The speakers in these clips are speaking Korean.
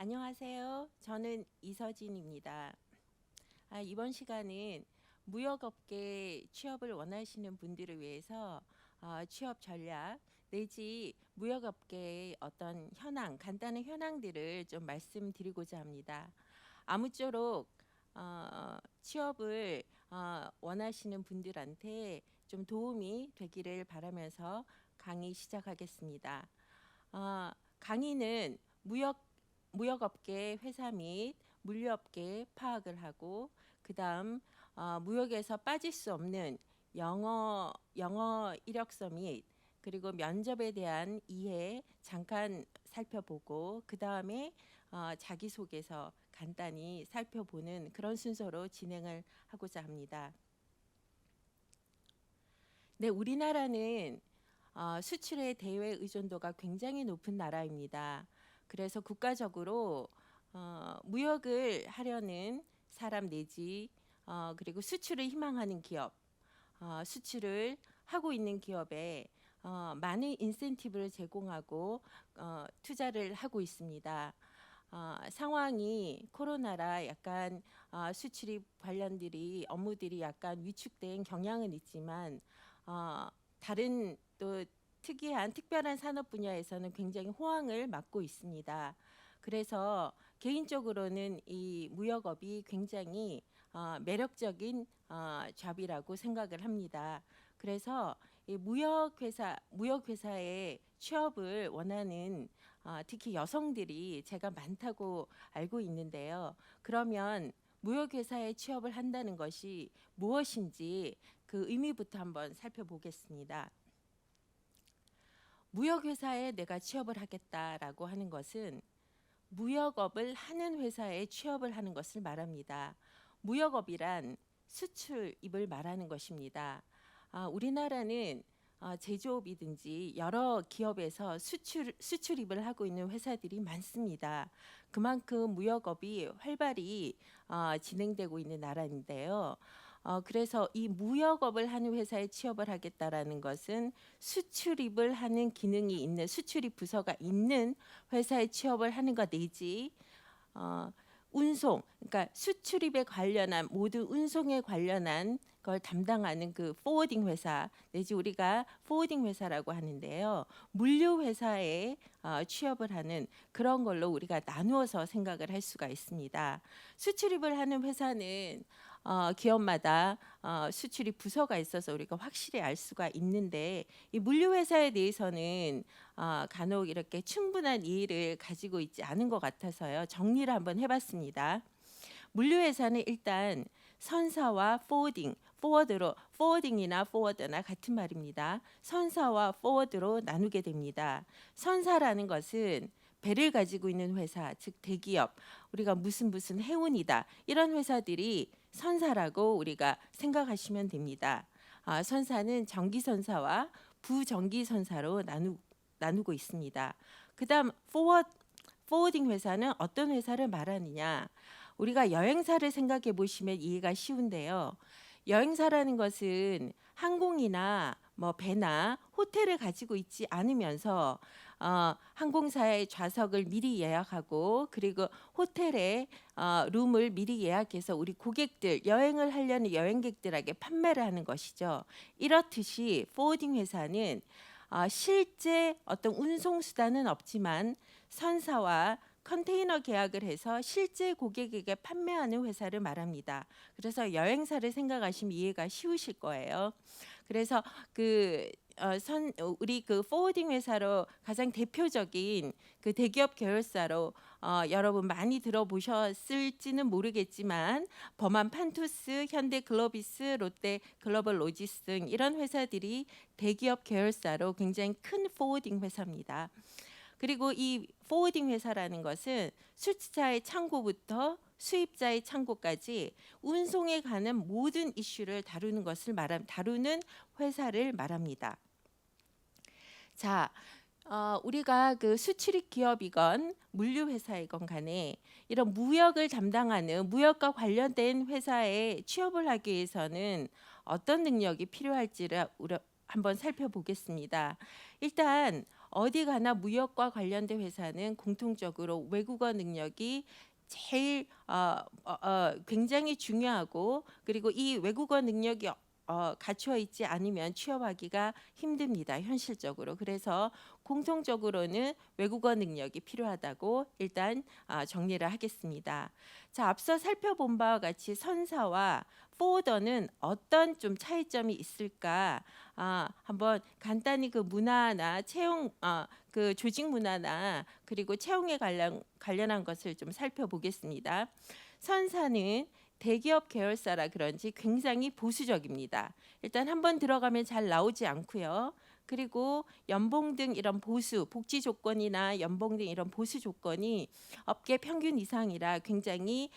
안녕하세요. 저는 이서진입니다. 이번 시간은 무역업계 취업을 원하시는 분들을 위해서 취업 전략 내지 무역업계의 어떤 현황, 간단한 현황들을 좀 말씀드리고자 합니다. 아무쪼록 취업을 원하시는 분들한테 좀 도움이 되기를 바라면서 강의 시작하겠습니다. 강의는 무역업계 회사 및 물류업계 파악을 하고 그다음 무역에서 빠질 수 없는 영어 이력서 및 그리고 면접에 대한 이해 잠깐 살펴보고 그다음에 자기소개서 간단히 살펴보는 그런 순서로 진행을 하고자 합니다. 네, 우리나라는 수출의 대외 의존도가 굉장히 높은 나라입니다. 그래서 국가적으로 무역을 하려는 사람 내지 그리고 수출을 희망하는 기업, 수출을 하고 있는 기업에 많은 인센티브를 제공하고 투자를 하고 있습니다. 상황이 코로나라 약간 수출입 관련들이 업무들이 약간 위축된 경향은 있지만 다른 또 특별한 산업 분야에서는 굉장히 호황을 맞고 있습니다. 그래서 개인적으로는 이 무역업이 굉장히 매력적인 잡이라고 생각을 합니다. 그래서 이 무역회사에 취업을 원하는 특히 여성들이 제가 많다고 알고 있는데요. 그러면 무역회사에 취업을 한다는 것이 무엇인지 그 의미부터 한번 살펴보겠습니다. 무역회사에 내가 취업을 하겠다라고 하는 것은 무역업을 하는 회사에 취업을 하는 것을 말합니다. 무역업이란 수출입을 말하는 것입니다. 우리나라는 제조업이든지 여러 기업에서 수출입을 하고 있는 회사들이 많습니다. 그만큼 무역업이 활발히 진행되고 있는 나라인데요. 그래서 이 무역업을 하는 회사에 취업을 하겠다라는 것은 수출입을 하는 기능이 있는 수출입 부서가 있는 회사에 취업을 하는 것 내지 운송, 그러니까 수출입에 관련한 모든 운송에 관련한 걸 담당하는 그 포워딩 회사 내지 우리가 포워딩 회사라고 하는데요. 물류 회사에 취업을 하는 그런 걸로 우리가 나누어서 생각을 할 수가 있습니다. 수출입을 하는 회사는 기업마다 수출입 부서가 있어서 우리가 확실히 알 수가 있는데 이 물류 회사에 대해서는 간혹 이렇게 충분한 이해를 가지고 있지 않은 것 같아서요. 정리를 한번 해봤습니다. 물류 회사는 일단 선사와 포워딩이나 포워더나 같은 말입니다. 선사와 포워드로 나누게 됩니다. 선사라는 것은 배를 가지고 있는 회사, 즉 대기업, 우리가 무슨 해운이다 이런 회사들이 선사라고 우리가 생각하시면 됩니다. 선사는 전기선사와 부전기선사로 나누고 있습니다. 그다음 포워딩 회사는 어떤 회사를 말하느냐? 우리가 여행사를 생각해 보시면 이해가 쉬운데요. 여행사라는 것은 항공이나 뭐 배나 호텔을 가지고 있지 않으면서 항공사의 좌석을 미리 예약하고 그리고 호텔에 룸을 미리 예약해서 우리 고객들 여행을 하려는 여행객들에게 판매를 하는 것이죠. 이렇듯이 포워딩 회사는 실제 어떤 운송 수단은 없지만 선사와 컨테이너 계약을 해서 실제 고객에게 판매하는 회사를 말합니다. 그래서 여행사를 생각하시면 이해가 쉬우실 거예요. 그래서 우리 그 포워딩 회사로 가장 대표적인 그 대기업 계열사로 여러분 많이 들어보셨을지는 모르겠지만 범한 판투스, 현대 글로비스, 롯데 글로벌 로지스 등 이런 회사들이 대기업 계열사로 굉장히 큰 포워딩 회사입니다. 그리고 이 포워딩 회사라는 것은 수출자의 창고부터 수입자의 창고까지 운송에 관한 모든 이슈를 다루는 회사를 말합니다. 자, 우리가 그 수출입 기업이건 물류 회사이건 간에 이런 무역을 담당하는 무역과 관련된 회사에 취업을 하기 위해서는 어떤 능력이 필요할지를 한번 살펴보겠습니다. 일단 어디 가나 무역과 관련된 회사는 공통적으로 외국어 능력이 제일 굉장히 중요하고, 그리고 이 외국어 능력이 갖추어 있지 않으면 취업하기가 힘듭니다, 현실적으로. 그래서 공통적으로는 외국어 능력이 필요하다고 일단 정리를 하겠습니다. 자, 앞서 살펴본 바와 같이 선사와 포워더는 어떤 좀 차이점이 있을까? 한번 간단히 그 문화나 채용, 그 조직 문화나 그리고 채용에 관련한 것을 좀 살펴보겠습니다. 선사는 대기업 계열사라 그런지 굉장히 보수적입니다. 일단 한번 들어가면 잘 나오지 않고요. 그리고 연봉 등 이런 복지 조건이나 연봉 등 이런 보수 조건이 업계 평균 이상이라 굉장히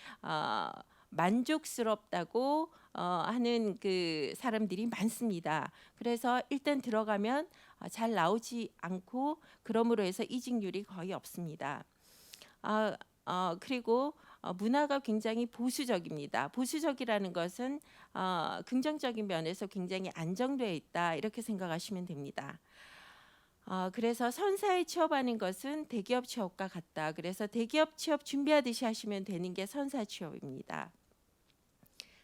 만족스럽다고 하는 그 사람들이 많습니다. 그래서 일단 들어가면 잘 나오지 않고, 그러므로 해서 이직률이 거의 없습니다. 그리고 문화가 굉장히 보수적입니다. 보수적이라는 것은 긍정적인 면에서 굉장히 안정되어 있다, 이렇게 생각하시면 됩니다. 그래서 선사에 취업하는 것은 대기업 취업과 같다. 그래서 대기업 취업 준비하듯이 하시면 되는 게 선사 취업입니다.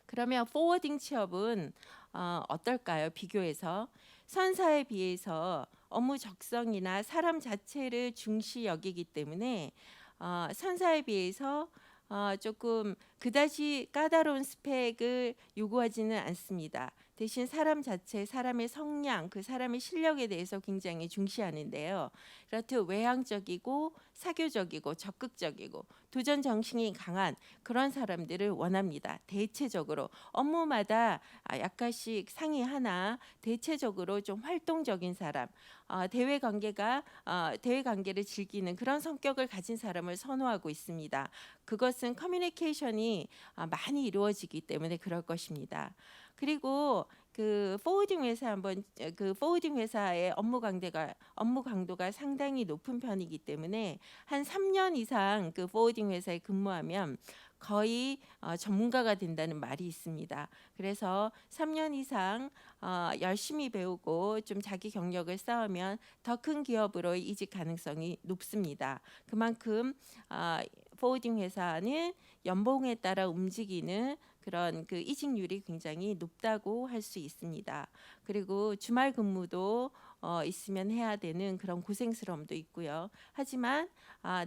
그러면 포워딩 취업은 어떨까요? 비교해서 선사에 비해서 업무 적성이나 사람 자체를 중시 여기기 때문에 선사에 비해서 조금 그다지 까다로운 스펙을 요구하지는 않습니다. 대신 사람 자체, 사람의 성량, 그 사람의 실력에 대해서 굉장히 중시하는데요. 그렇듯 외향적이고 사교적이고 적극적이고 도전 정신이 강한 그런 사람들을 원합니다. 대체적으로 업무마다 약간씩 상이하나 대체적으로 좀 활동적인 사람, 대외 관계를 즐기는 그런 성격을 가진 사람을 선호하고 있습니다. 그것은 커뮤니케이션이 많이 이루어지기 때문에 그럴 것입니다. 그리고 그 포워딩 회사의 업무 강도가 상당히 높은 편이기 때문에 한 3년 이상 그 포워딩 회사에 근무하면 거의 전문가가 된다는 말이 있습니다. 그래서 3년 이상 열심히 배우고 좀 자기 경력을 쌓으면 더 큰 기업으로 이직 가능성이 높습니다. 그만큼 포워딩 회사는 연봉에 따라 움직이는 그런 그 이직률이 굉장히 높다고 할 수 있습니다. 그리고 주말 근무도 있으면 해야 되는 그런 고생스러움도 있고요. 하지만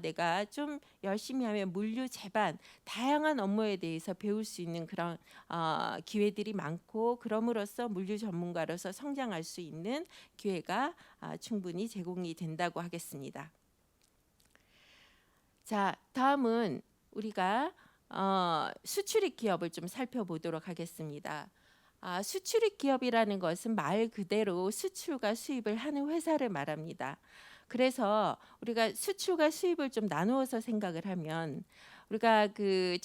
내가 좀 열심히 하면 물류, 제반 다양한 업무에 대해서 배울 수 있는 그런 기회들이 많고, 그럼으로써 물류 전문가로서 성장할 수 있는 기회가 충분히 제공이 된다고 하겠습니다. 자, 다음은 우리가 수출입 기업을 좀 살펴보도록 하겠습니다. 수출입 기업이라는 것은 말 그대로 수출과 수입을 하는 회사를 말합니다. 그래서 우리가 수출과 수입을 좀 나누어서 생각을 하면, 우리가 그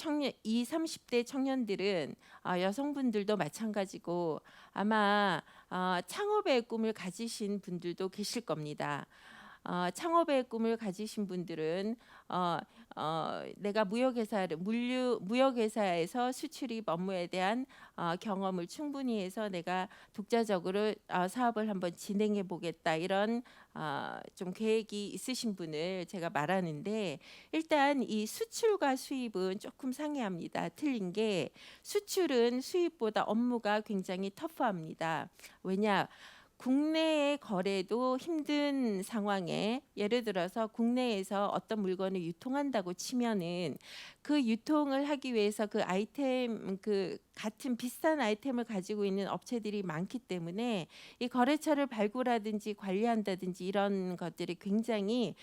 20, 30대 청년들은 여성분들도 마찬가지고 아마 창업의 꿈을 가지신 분들도 계실 겁니다. 창업의 꿈을 가지신 분들은 내가 무역회사에서 수출입 업무에 대한 경험을 충분히 해서 내가 독자적으로 사업을 한번 진행해 보겠다, 이런 좀 계획이 있으신 분을 제가 말하는데, 일단 이 수출과 수입은 조금 상이합니다. 틀린 게, 수출은 수입보다 업무가 굉장히 터프합니다. 왜냐? 국내의 거래도 힘든 상황에, 예를 들어서 국내에서 어떤 물건을 유통한다고 치면은 그 유통을 하기 위해서 그 같은 비슷한 아이템을 가지고 있는 업체들이 많기 때문에 이 거래처를 발굴하든지 관리한다든지 이런 것들이 굉장히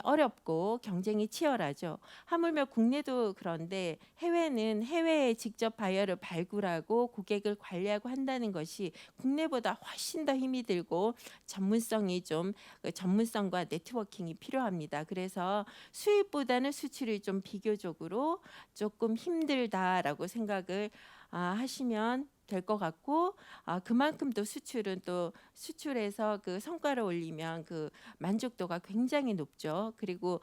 어렵고 경쟁이 치열하죠. 하물며 국내도 그런데 해외는 해외에 직접 바이어를 발굴하고 고객을 관리하고 한다는 것이 국내보다 훨씬 더 힘이 들고 전문성과 네트워킹이 필요합니다. 그래서 수입보다는 수출이 좀 비교적으로 조금 힘들다라고 생각을 하시면 될 것 같고 그만큼 또 수출은 또 수출해서 그 성과를 올리면 그 만족도가 굉장히 높죠. 그리고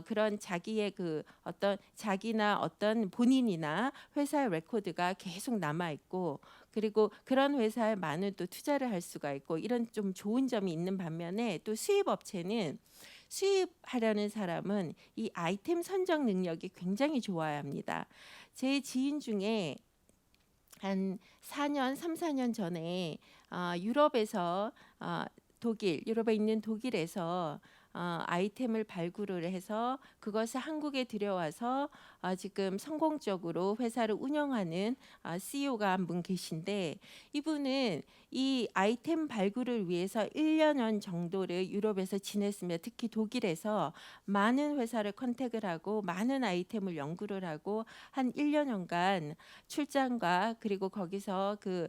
그런 자기의 그 어떤 자기나 어떤 본인이나 회사의 레코드가 계속 남아 있고 그리고 그런 회사에 많은 또 투자를 할 수가 있고 이런 좀 좋은 점이 있는 반면에 또 수입 업체는 수입하려는 사람은 이 아이템 선정 능력이 굉장히 좋아야 합니다. 제 지인 중에 한 4년, 3, 4년 전에 유럽에서 독일, 유럽에 있는 독일에서 아이템을 발굴을 해서 그것을 한국에 들여와서 지금 성공적으로 회사를 운영하는 CEO가 한 분 계신데 이분은 이 아이템 발굴을 위해서 1년 정도를 유럽에서 지냈으며 특히 독일에서 많은 회사를 컨택을 하고 많은 아이템을 연구를 하고 한 1년간 출장과 그리고 거기서 그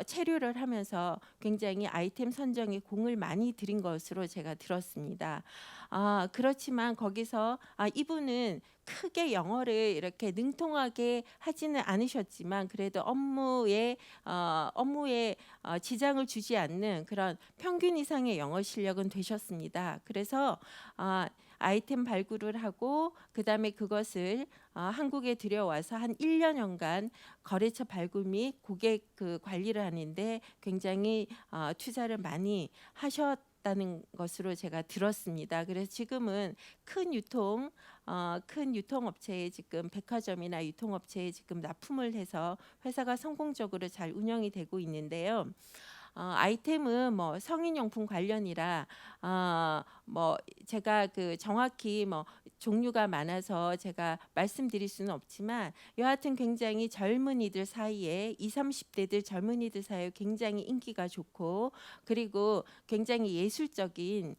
체류를 하면서 굉장히 아이템 선정에 공을 많이 들인 것으로 제가 들었습니다. 그렇지만 거기서 이분은 크게 영어를 이렇게 능통하게 하지는 않으셨지만 그래도 업무에 지장을 주지 않는 그런 평균 이상의 영어 실력은 되셨습니다. 그래서 아이템 발굴을 하고 그다음에 그것을 한국에 들여와서 한 1년간 거래처 발굴 및 고객 그 관리를 하는데 굉장히 투자를 많이 하셨다는 것으로 제가 들었습니다. 그래서 지금은 큰 유통업체에 지금 백화점이나 유통업체에 지금 납품을 해서 회사가 성공적으로 잘 운영이 되고 있는데요. 아이템은 뭐 성인용품 관련이라 뭐 제가 그 정확히 뭐 종류가 많아서 제가 말씀드릴 수는 없지만 여하튼 굉장히 젊은이들 사이에 20, 30대들 젊은이들 사이에 굉장히 인기가 좋고 그리고 굉장히 예술적인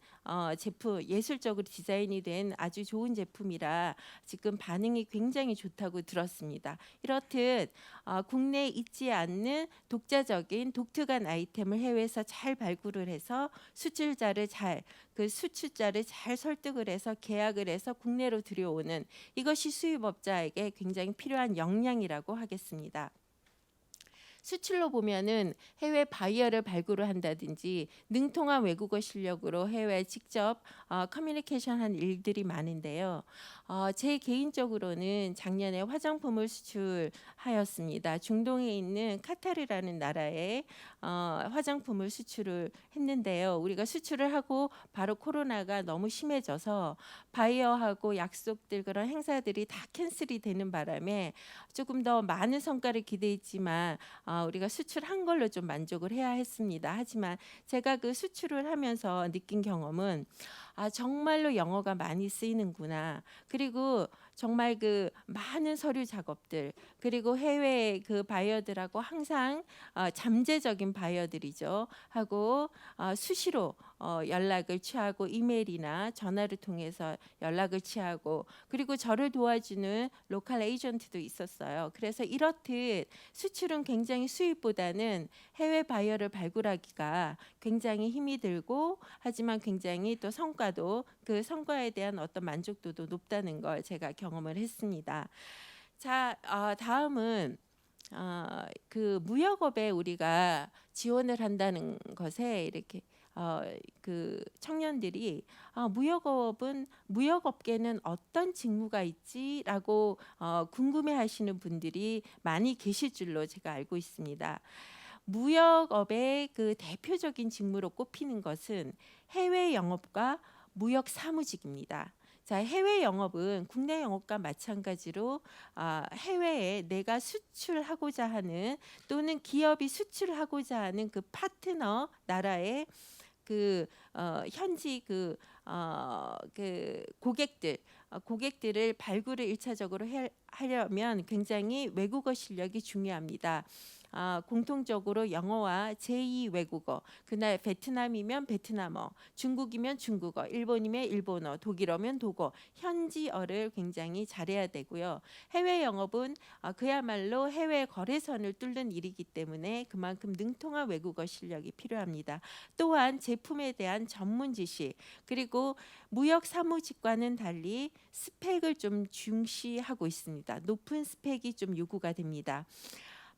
제품, 예술적으로 디자인이 된 아주 좋은 제품이라 지금 반응이 굉장히 좋다고 들었습니다. 이렇듯 국내에 있지 않는 독자적인 독특한 아이템을 해외에서 잘 발굴을 해서 수출자를 잘 설득을 해서 계약을 해서 국내로 들여오는 이것이 수입업자에게 굉장히 필요한 역량이라고 하겠습니다. 수출로 보면은 해외 바이어를 발굴을 한다든지 능통한 외국어 실력으로 해외에 직접 커뮤니케이션한 일들이 많은데요. 제 개인적으로는 작년에 화장품을 수출하였습니다. 중동에 있는 카타르라는 나라에 화장품을 수출을 했는데요. 우리가 수출을 하고 바로 코로나가 너무 심해져서 바이어하고 약속들 그런 행사들이 다 캔슬이 되는 바람에 조금 더 많은 성과를 기대했지만 우리가 수출한 걸로 좀 만족을 해야 했습니다. 하지만 제가 그 수출을 하면서 느낀 경험은 정말로 영어가 많이 쓰이는구나. 그리고 정말 그 많은 서류 작업들 그리고 해외 그 바이어들하고 항상 잠재적인 바이어들이죠. 하고 수시로 연락을 취하고 이메일이나 전화를 통해서 연락을 취하고 그리고 저를 도와주는 로컬 에이전트도 있었어요. 그래서 이렇듯 수출은 굉장히 수입보다는 해외 바이어를 발굴하기가 굉장히 힘이 들고 하지만 굉장히 또 그 성과에 대한 어떤 만족도도 높다는 걸 제가 경험을 했습니다. 자, 다음은 그 무역업에 우리가 지원을 한다는 것에 이렇게 그 청년들이 무역업계는 어떤 직무가 있지라고 궁금해하시는 분들이 많이 계실 줄로 제가 알고 있습니다. 무역업의 그 대표적인 직무로 꼽히는 것은 해외 영업과 무역 사무직입니다. 자, 해외 영업은 국내 영업과 마찬가지로 해외에 내가 수출하고자 하는 또는 기업이 수출하고자 하는 그 파트너 나라의 그 현지 그 고객들을 발굴을 일차적으로 하려면 굉장히 외국어 실력이 중요합니다. 공통적으로 영어와 제2 외국어, 그날 베트남이면 베트남어, 중국이면 중국어, 일본이면 일본어, 독일어면 독어, 현지어를 굉장히 잘해야 되고요. 해외 영업은 그야말로 해외 거래선을 뚫는 일이기 때문에 그만큼 능통한 외국어 실력이 필요합니다. 또한 제품에 대한 전문 지식 그리고 무역 사무직과는 달리 스펙을 좀 중시하고 있습니다. 높은 스펙이 좀 요구가 됩니다.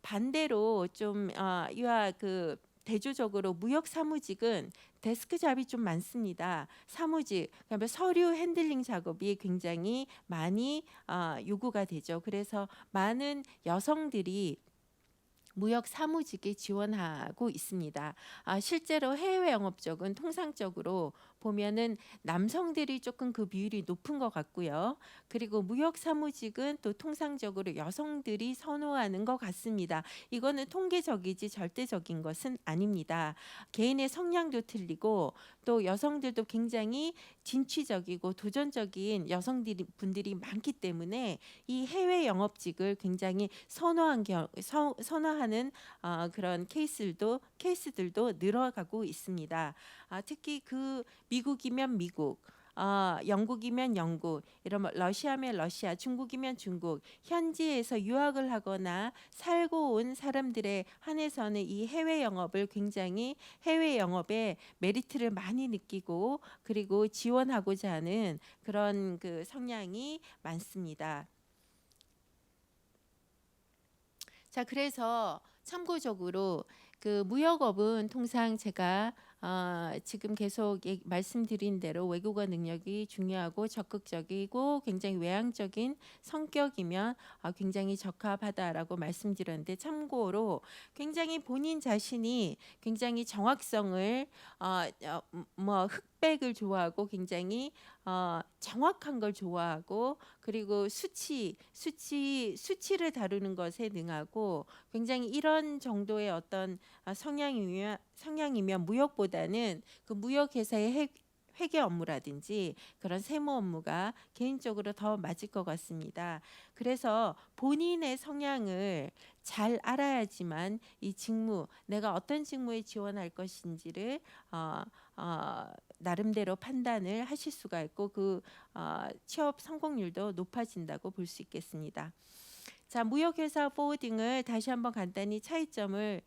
반대로 좀 이와 그 대조적으로 무역 사무직은 데스크 잡이 좀 많습니다. 사무직, 그다음에 서류 핸들링 작업이 굉장히 많이 요구가 되죠. 그래서 많은 여성들이 무역 사무직에 지원하고 있습니다. 실제로 해외 영업 쪽은 통상적으로 보면은 남성들이 조금 그 비율이 높은 것 같고요. 그리고 무역 사무직은 또 통상적으로 여성들이 선호하는 것 같습니다. 이거는 통계적이지 절대적인 것은 아닙니다. 개인의 성향도 틀리고 또 여성들도 굉장히 진취적이고 도전적인 여성분들이 많기 때문에 이 해외 영업직을 굉장히 선호하는 그런 케이스들도 늘어가고 있습니다. 특히 그 미국이면 미국, 영국이면 영국, 이러면 러시아면 러시아, 중국이면 중국, 현지에서 유학을 하거나 살고 온 사람들에 한해서는 이 해외 영업을 굉장히 해외 영업의 메리트를 많이 느끼고 그리고 지원하고자 하는 그런 그 성향이 많습니다. 자, 그래서 참고적으로 그 무역업은 통상 제가 지금 계속 말씀드린 대로 외국어 능력이 중요하고 적극적이고 굉장히 외향적인 성격이면 굉장히 적합하다라고 말씀드렸는데, 참고로 굉장히 본인 자신이 굉장히 정확성을 뭐 흑백을 좋아하고 굉장히 정확한 걸 좋아하고 그리고 수치를 다루는 것에 능하고 굉장히 이런 정도의 어떤 성향이면 무역보다는 그 무역 회사의 회계 업무라든지 그런 세무 업무가 개인적으로 더 맞을 것 같습니다. 그래서 본인의 성향을 잘 알아야지만 이 직무, 내가 어떤 직무에 지원할 것인지를 나름대로 판단을 하실 수가 있고 그 취업 성공률도 높아진다고 볼 수 있겠습니다. 자, 무역회사 포워딩을 다시 한번 간단히 차이점을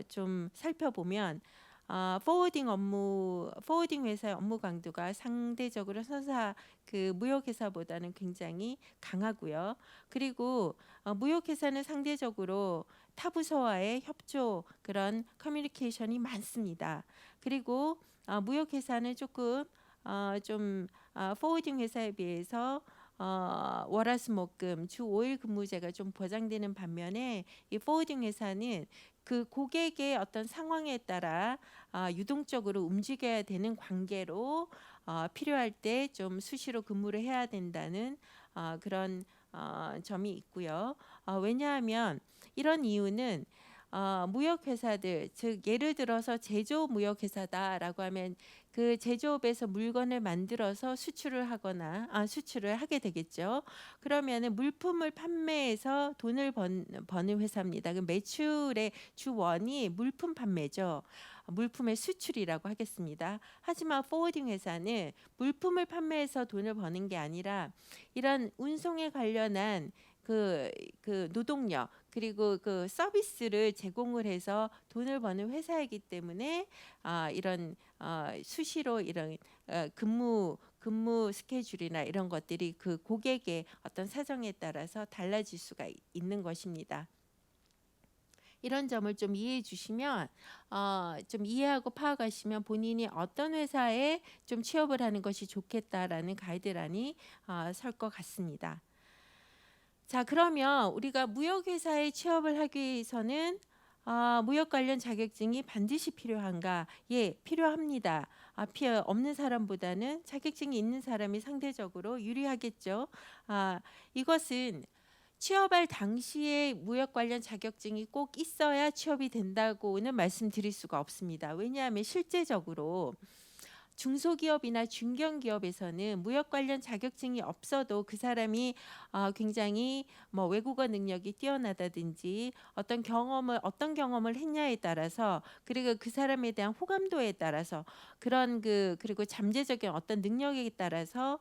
좀 살펴보면 포워딩 회사의 업무 강도가 상대적으로 그 무역회사보다는 굉장히 강하고요. 그리고 무역회사는 상대적으로 타부서와의 협조 그런 커뮤니케이션이 많습니다. 그리고 무역회사는 조금 좀 포워딩 회사에 비해서 월화수목금 주 5일 근무제가 좀 보장되는 반면에 이 포워딩 회사는 그 고객의 어떤 상황에 따라 유동적으로 움직여야 되는 관계로 필요할 때 좀 수시로 근무를 해야 된다는 그런 점이 있고요. 왜냐하면 이런 이유는 무역회사들, 즉 예를 들어서 제조업 무역회사다라고 하면 그 제조업에서 물건을 만들어서 수출을 하게 되겠죠. 그러면은 물품을 판매해서 돈을 버는 회사입니다. 그 매출의 주원이 물품 판매죠. 물품의 수출이라고 하겠습니다. 하지만 포워딩 회사는 물품을 판매해서 돈을 버는 게 아니라 이런 운송에 관련한 그 노동력 그리고 그 서비스를 제공을 해서 돈을 버는 회사이기 때문에 이런 수시로 이런 근무 스케줄이나 이런 것들이 그 고객의 어떤 사정에 따라서 달라질 수가 있는 것입니다. 이런 점을 좀 이해해 주시면 좀 이해하고 파악하시면 본인이 어떤 회사에 좀 취업을 하는 것이 좋겠다라는 가이드라인이 설 것 같습니다. 자, 그러면 우리가 무역회사에 취업을 하기 위해서는 무역 관련 자격증이 반드시 필요한가? 예, 필요합니다. 없는 사람보다는 자격증이 있는 사람이 상대적으로 유리하겠죠. 이것은 취업할 당시에 무역 관련 자격증이 꼭 있어야 취업이 된다고는 말씀드릴 수가 없습니다. 왜냐하면 실제적으로 중소기업이나 중견기업에서는 무역 관련 자격증이 없어도 그 사람이 굉장히 뭐 외국어 능력이 뛰어나다든지 어떤 경험을 했냐에 따라서 그리고 그 사람에 대한 호감도에 따라서 그리고 잠재적인 어떤 능력에 따라서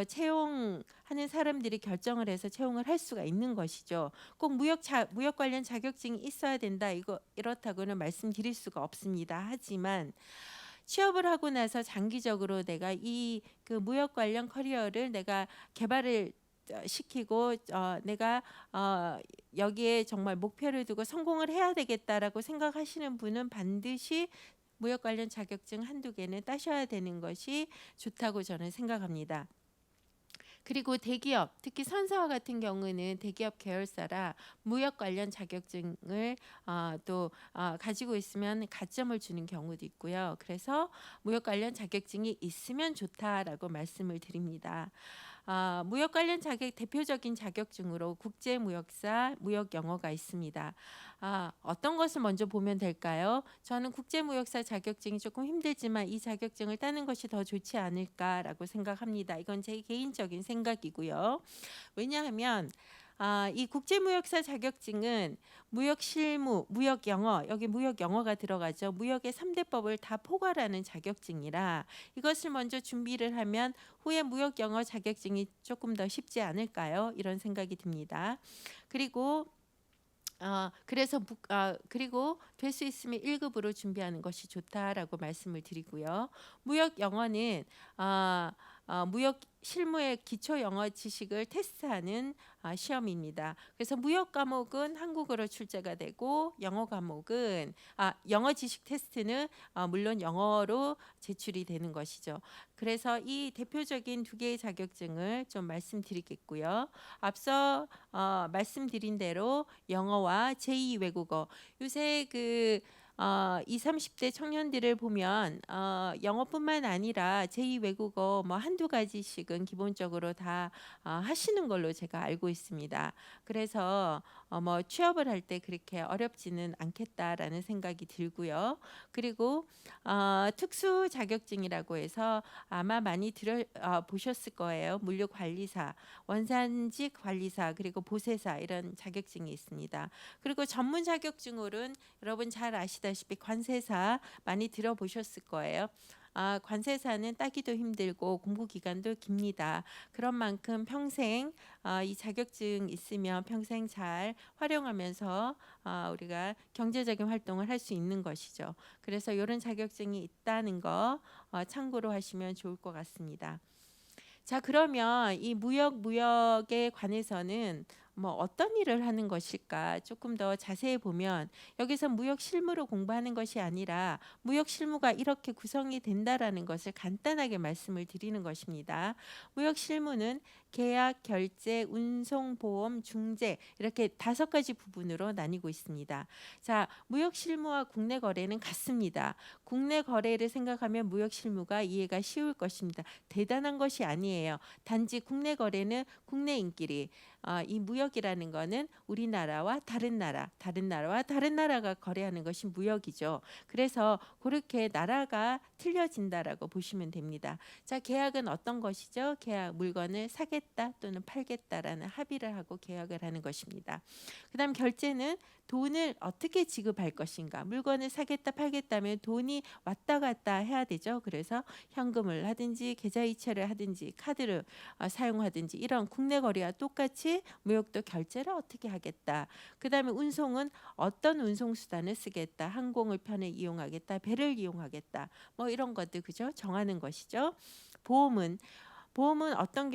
채용하는 사람들이 결정을 해서 채용을 할 수가 있는 것이죠. 꼭 무역 관련 자격증이 있어야 된다 이렇다고는 말씀드릴 수가 없습니다. 하지만 취업을 하고 나서 장기적으로 내가 이 그 무역 관련 커리어를 내가 개발을 시키고 내가 여기에 정말 목표를 두고 성공을 해야 되겠다라고 생각하시는 분은 반드시 무역 관련 자격증 한두 개는 따셔야 되는 것이 좋다고 저는 생각합니다. 그리고 대기업, 특히 선사와 같은 경우는 대기업 계열사라 무역 관련 자격증을 가지고 있으면 가점을 주는 경우도 있고요. 그래서 무역 관련 자격증이 있으면 좋다라고 말씀을 드립니다. 무역 관련 대표적인 자격증으로 국제무역사, 무역영어가 있습니다. 어떤 것을 먼저 보면 될까요? 저는 국제무역사 자격증이 조금 힘들지만 이 자격증을 따는 것이 더 좋지 않을까라고 생각합니다. 이건 제 개인적인 생각이고요. 왜냐하면 이 국제무역사 자격증은 무역실무, 무역영어, 여기 무역영어가 들어가죠. 무역의 3대법을 다 포괄하는 자격증이라 이것을 먼저 준비를 하면 후에 무역영어 자격증이 조금 더 쉽지 않을까요? 이런 생각이 듭니다. 그리고 그리고 될 수 있으면 1급으로 준비하는 것이 좋다라고 말씀을 드리고요. 무역 영어는 무역 실무의 기초 영어 지식을 테스트하는 시험입니다. 그래서 무역 과목은 한국어로 출제가 되고 영어 과목은 영어 지식 테스트는 물론 영어로 제출이 되는 것이죠. 그래서 이 대표적인 두 개의 자격증을 좀 말씀드리겠고요. 앞서 말씀드린 대로 영어와 제2 외국어, 요새 20, 30대 청년들을 보면 영어뿐만 아니라 제2 외국어 뭐 한두 가지씩은 기본적으로 다 하시는 걸로 제가 알고 있습니다. 그래서 뭐 취업을 할 때 그렇게 어렵지는 않겠다라는 생각이 들고요. 그리고 특수 자격증이라고 해서 아마 많이 보셨을 거예요. 물류관리사, 원산지 관리사, 그리고 보세사 이런 자격증이 있습니다. 그리고 전문 자격증으로는 여러분 잘 아시다시피 관세사 많이 들어보셨을 거예요. 관세사는 따기도 힘들고 공부 기간도 깁니다. 그런 만큼 평생 이 자격증 있으면 평생 잘 활용하면서 우리가 경제적인 활동을 할 수 있는 것이죠. 그래서 이런 자격증이 있다는 거 참고로 하시면 좋을 것 같습니다. 자, 그러면 이 무역에 관해서는 뭐 어떤 일을 하는 것일까 조금 더 자세히 보면 여기서 무역 실무로 공부하는 것이 아니라 무역 실무가 이렇게 구성이 된다라는 것을 간단하게 말씀을 드리는 것입니다. 무역 실무는 계약, 결제, 운송, 보험, 중재 이렇게 5가지 부분으로 나뉘고 있습니다. 자, 무역 실무와 국내 거래는 같습니다. 국내 거래를 생각하면 무역 실무가 이해가 쉬울 것입니다. 대단한 것이 아니에요. 단지 국내 거래는 국내인끼리 이 무역이라는 거는 우리나라와 다른 나라와 다른 나라가 거래하는 것이 무역이죠. 그래서 그렇게 나라가 틀려진다라고 보시면 됩니다. 자, 계약은 어떤 것이죠? 계약, 물건을 사겠다 또는 팔겠다라는 합의를 하고 계약을 하는 것입니다. 그다음 결제는 돈을 어떻게 지급할 것인가. 물건을 사겠다 팔겠다면 돈이 왔다 갔다 해야 되죠. 그래서 현금을 하든지 계좌이체를 하든지 카드를 사용하든지 이런 국내 거래와 똑같이 무역도 결제를 어떻게 하겠다. 그다음에 운송은 어떤 운송 수단을 쓰겠다. 항공을 편을 이용하겠다. 배를 이용하겠다. 뭐 이런 것들 그죠? 정하는 것이죠. 보험은 어떤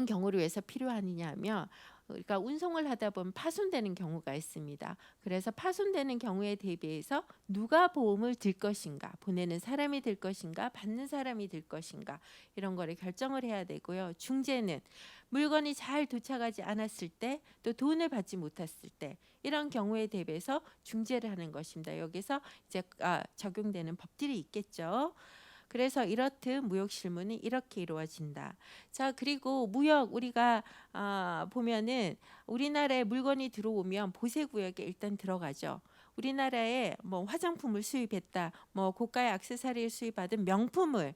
경우를 위해서 필요하느냐 하면 그러니까 운송을 하다 보면 파손되는 경우가 있습니다. 그래서 파손되는 경우에 대비해서 누가 보험을 들 것인가, 보내는 사람이 들 것인가, 받는 사람이 들 것인가 이런 거를 결정을 해야 되고요. 중재는 물건이 잘 도착하지 않았을 때, 또 돈을 받지 못했을 때 이런 경우에 대비해서 중재를 하는 것입니다. 여기서 이제 적용되는 법들이 있겠죠. 그래서 이렇듯 무역 실무는 이렇게 이루어진다. 자, 그리고 무역 우리가 보면은 우리나라에 물건이 들어오면 보세 구역에 일단 들어가죠. 우리나라에 뭐 화장품을 수입했다, 뭐 고가의 액세서리를 수입하든 명품을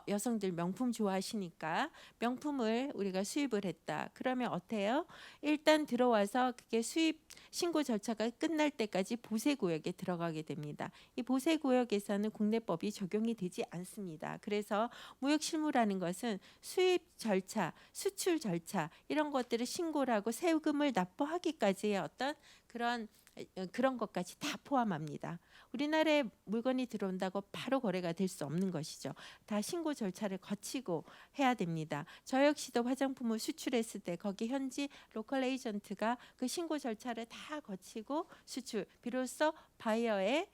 여성들 명품 좋아하시니까 명품을 우리가 수입을 했다. 그러면 어때요? 일단 들어와서 그게 수입 신고 절차가 끝날 때까지 보세 구역에 들어가게 됩니다. 이 보세 구역에서는 국내법이 적용이 되지 않습니다. 그래서 무역 실무라는 것은 수입 절차, 수출 절차 이런 것들을 신고를 하고 세금을 납부하기까지의 어떤 그런 것까지 다 포함합니다. 우리나라에 물건이 들어온다고 바로 거래가 될 수 없는 것이죠. 다 신고 절차를 거치고 해야 됩니다. 저 역시도 화장품을 수출했을 때 거기 현지 로컬 에이전트가 그 신고 절차를 다 거치고 수출, 비로소 바이어의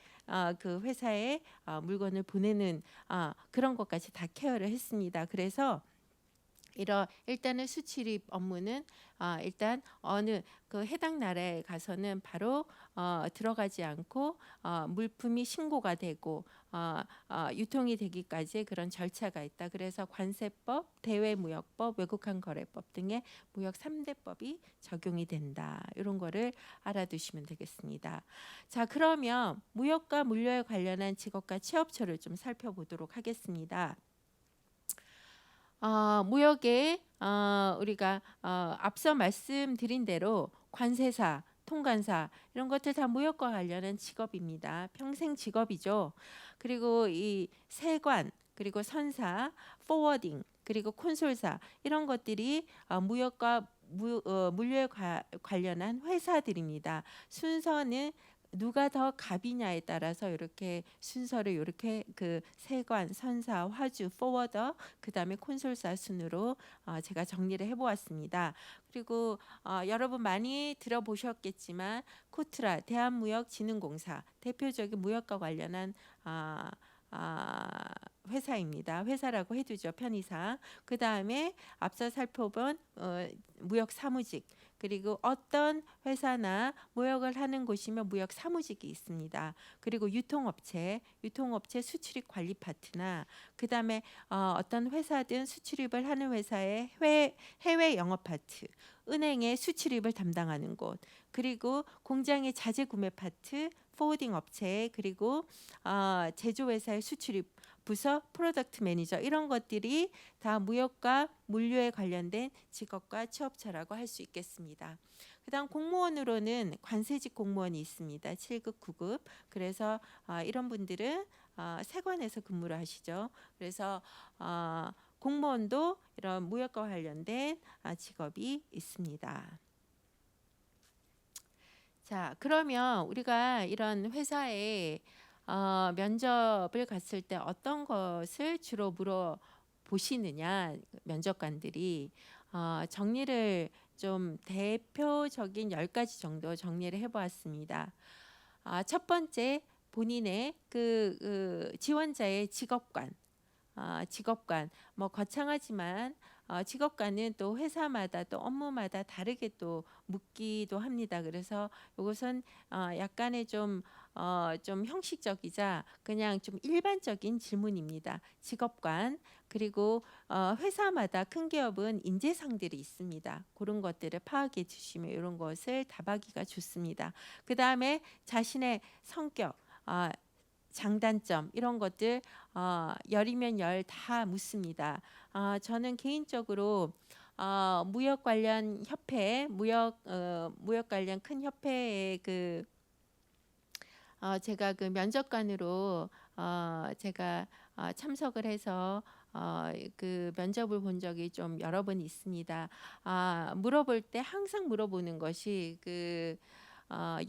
그 회사에 물건을 보내는 그런 것까지 다 케어를 했습니다. 그래서 일단은 수출입 업무는 일단 어느 그 해당 나라에 가서는 바로 들어가지 않고 물품이 신고가 되고 유통이 되기까지 그런 절차가 있다. 그래서 관세법, 대외무역법, 외국환 거래법 등의 무역 3대법이 적용이 된다. 이런 거를 알아두시면 되겠습니다. 자, 그러면 무역과 물류에 관련한 직업과 취업처를 좀 살펴보도록 하겠습니다. 무역에 우리가 앞서 말씀드린 대로 관세사, 통관사 이런 것들 다 무역과 관련한 직업입니다. 평생 직업이죠. 그리고 이 세관, 그리고 선사, 포워딩, 그리고 콘솔사 이런 것들이 무역과 물류에 관련한 회사들입니다. 순서는 누가 더 갑이냐에 따라서 이렇게 순서를 이렇게 그 세관, 선사, 화주, 포워더, 그다음에 콘솔사 순으로 제가 정리를 해보았습니다. 그리고 여러분 많이 들어보셨겠지만 코트라 대한무역진흥공사 대표적인 무역과 관련한 회사입니다. 회사라고 해두죠, 편의상. 그 다음에 앞서 살펴본 무역사무직, 그리고 어떤 회사나 무역을 하는 곳이면 무역사무직이 있습니다. 그리고 유통업체 수출입 관리 파트나, 그 다음에 어떤 회사든 수출입을 하는 회사의 해외 영업 파트, 은행의 수출입을 담당하는 곳, 그리고 공장의 자재 구매 파트, 포워딩 업체, 그리고 제조회사의 수출입 부서, 프로덕트 매니저 이런 것들이 다 무역과 물류에 관련된 직업과 취업처라고 할 수 있겠습니다. 그다음 공무원으로는 관세직 공무원이 있습니다. 7급, 9급. 그래서 이런 분들은 세관에서 근무를 하시죠. 그래서 공무원도 이런 무역과 관련된 직업이 있습니다. 자, 그러면 우리가 이런 회사에 면접을 갔을 때 어떤 것을 주로 물어보시느냐, 면접관들이 정리를 좀 대표적인 10가지 정도 정리를 해보았습니다. 첫 번째, 본인의 그 지원자의 직업관, 뭐 거창하지만 직업관은 또 회사마다 또 업무마다 다르게 또 묻기도 합니다. 그래서 이것은 약간의 좀 형식적이자 그냥 좀 일반적인 질문입니다. 직업관, 그리고 회사마다 큰 기업은 인재상들이 있습니다. 그런 것들을 파악해 주시면 이런 것을 답하기가 좋습니다. 그 다음에 자신의 성격, 장단점 이런 것들 열이면 열 다 묻습니다. 저는 개인적으로 무역 관련 협회, 무역 관련 큰 협회에 제가 그 면접관으로 제가 참석을 해서 그 면접을 본 적이 좀 여러 번 있습니다. 물어볼 때 항상 물어보는 것이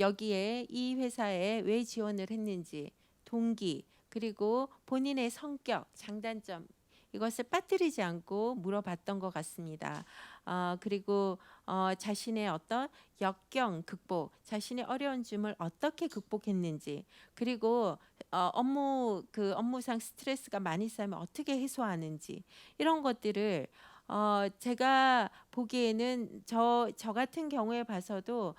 여기에 이 회사에 왜 지원을 했는지, 동기, 그리고 본인의 성격, 장단점 이것을 빠뜨리지 않고 물어봤던 것 같습니다. 그리고 자신의 어떤 역경 극복, 자신의 어려운 점을 어떻게 극복했는지, 그리고 업무상 스트레스가 많이 쌓이면 어떻게 해소하는지 이런 것들을 제가 보기에는 저 같은 경우에 봐서도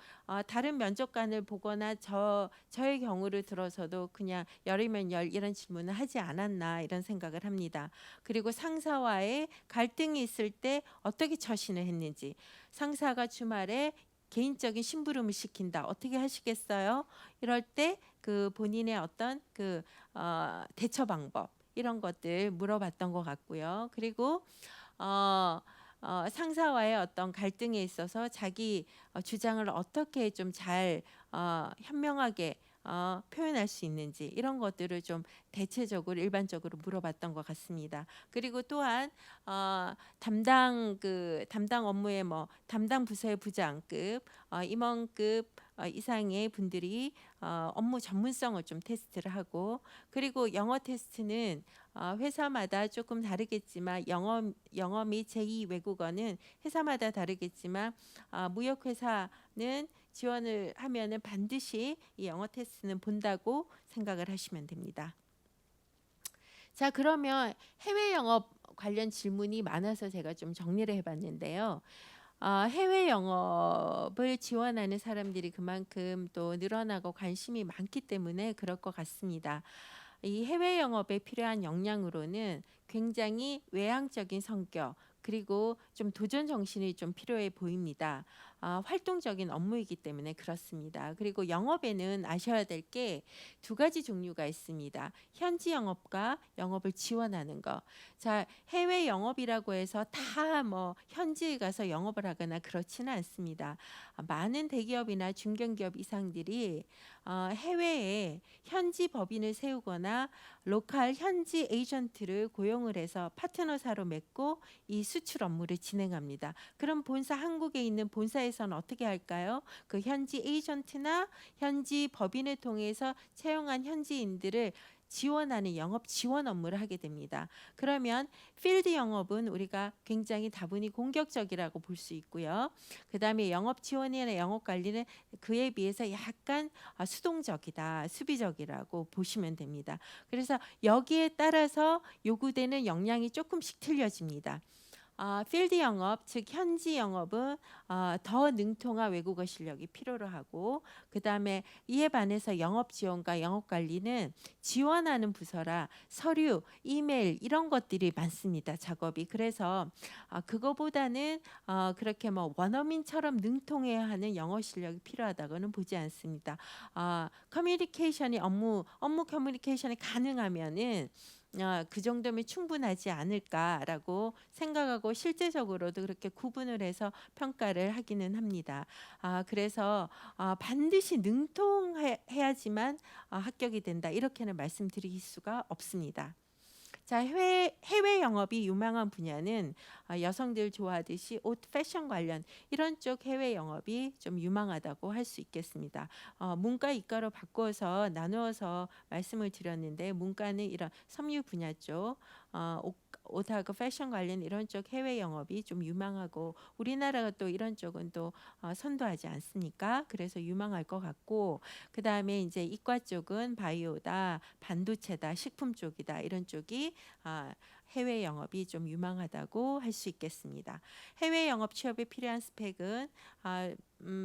다른 면접관을 보거나 저의 경우를 들어서도 그냥 열이면 열 이런 질문을 하지 않았나 이런 생각을 합니다. 그리고 상사와의 갈등이 있을 때 어떻게 처신을 했는지, 상사가 주말에 개인적인 심부름을 시킨다 어떻게 하시겠어요? 이럴 때 그 본인의 어떤 대처 방법 이런 것들 물어봤던 것 같고요. 그리고 상사와의 어떤 갈등에 있어서 자기 주장을 어떻게 좀 잘 현명하게 표현할 수 있는지 이런 것들을 좀 대체적으로 일반적으로 물어봤던 것 같습니다. 그리고 또한 담당 업무의 뭐 담당 부서의 부장급, 임원급 이상의 분들이 업무 전문성을 좀 테스트를 하고, 그리고 영어 테스트는 회사마다 조금 다르겠지만 영어 및 제2 외국어는 회사마다 다르겠지만 무역 회사는 지원을 하면은 반드시 이 영어 테스트는 본다고 생각을 하시면 됩니다. 자, 그러면 해외 영업 관련 질문이 많아서 제가 좀 정리를 해봤는데요. 해외 영업을 지원하는 사람들이 그만큼 또 늘어나고 관심이 많기 때문에 그럴 것 같습니다. 이 해외 영업에 필요한 역량으로는 굉장히 외향적인 성격, 그리고 좀 도전 정신이 좀 필요해 보입니다. 활동적인 업무이기 때문에 그렇습니다. 그리고 영업에는 아셔야 될 게 두 가지 종류가 있습니다. 현지 영업과 영업을 지원하는 거. 자, 해외 영업이라고 해서 다 뭐 현지에 가서 영업을 하거나 그렇지는 않습니다. 많은 대기업이나 중견기업 이상들이 해외에 현지 법인을 세우거나 로컬 현지 에이전트를 고용을 해서 파트너사로 맺고 이 수출 업무를 진행합니다. 그럼 본사 한국에 있는 본사에서는 어떻게 할까요? 그 현지 에이전트나 현지 법인을 통해서 채용한 현지인들을 지원하는 영업 지원 업무를 하게 됩니다. 그러면 필드 영업은 우리가 굉장히 다분히 공격적이라고 볼 수 있고요. 그다음에 영업 지원이나 영업 관리는 그에 비해서 약간 수동적이다, 수비적이라고 보시면 됩니다. 그래서 여기에 따라서 요구되는 역량이 조금씩 틀려집니다. 필드 영업, 즉 현지 영업은 더 능통한 외국어 실력이 필요로 하고, 그 다음에 이에 반해서 영업 지원과 영업 관리는 지원하는 부서라 서류, 이메일 이런 것들이 많습니다. 작업이. 그래서 그거보다는 그렇게 뭐 원어민처럼 능통해야 하는 영어 실력이 필요하다고는 보지 않습니다. 커뮤니케이션이 업무 커뮤니케이션이 가능하면은 그 정도면 충분하지 않을까라고 생각하고 실제적으로도 그렇게 구분을 해서 평가를 하기는 합니다. 그래서 반드시 능통해야지만 합격이 된다 이렇게는 말씀드릴 수가 없습니다. 자, 해외 영업이 유망한 분야는 여성들 좋아하듯이 옷 패션 관련 이런 쪽 해외 영업이 좀 유망하다고 할 수 있겠습니다. 문과 이과로 바꿔서 나누어서 말씀을 드렸는데, 문과는 이런 섬유 분야 쪽 옷하고 패션 관련 이런 쪽 해외 영업이 좀 유망하고, 우리나라가 또 이런 쪽은 또 선도하지 않습니까? 그래서 유망할 것 같고, 그 다음에 이제 이과 쪽은 바이오다, 반도체다, 식품 쪽이다 이런 쪽이 해외 영업이 좀 유망하다고 할 수 있겠습니다. 해외 영업 취업에 필요한 스펙은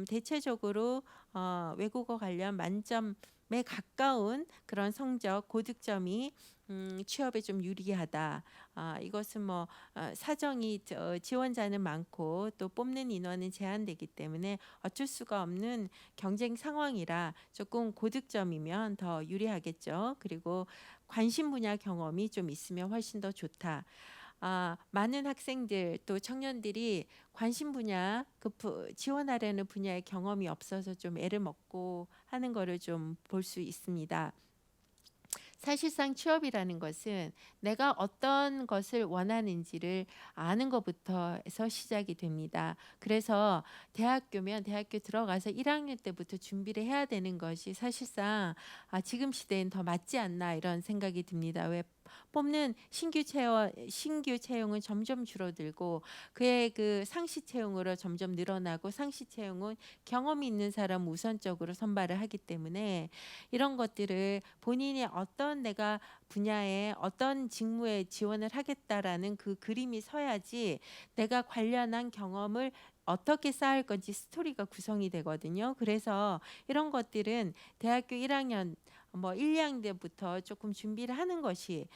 대체적으로 외국어 관련 만점에 가까운 그런 성적, 고득점이 취업에 좀 유리하다. 이것은 뭐 사정이 지원자는 많고 또 뽑는 인원은 제한되기 때문에 어쩔 수가 없는 경쟁 상황이라 조금 고득점이면 더 유리하겠죠. 그리고 관심 분야 경험이 좀 있으면 훨씬 더 좋다. 많은 학생들 또 청년들이 관심 분야 지원하려는 분야의 경험이 없어서 좀 애를 먹고 하는 거를 좀 볼 수 있습니다. 사실상 취업이라는 것은 내가 어떤 것을 원하는지를 아는 것부터 해서 시작이 됩니다. 그래서 대학교면 대학교 들어가서 1학년 때부터 준비를 해야 되는 것이 사실상 지금 시대엔 더 맞지 않나 이런 생각이 듭니다. 왜 뽑는 신규 채용은 점점 줄어들고 그의 그 상시 채용으로 점점 늘어나고, 상시 채용은 경험이 있는 사람 우선적으로 선발을 하기 때문에 이런 것들을 본인이 어떤 내가 분야에 어떤 직무에 지원을 하겠다라는 그 그림이 서야지 내가 관련한 경험을 어떻게 쌓을 건지 스토리가 구성이 되거든요. 그래서 이런 것들은 대학교 1학년 뭐 1, 2학년 때부터 조금 준비를 하는 것이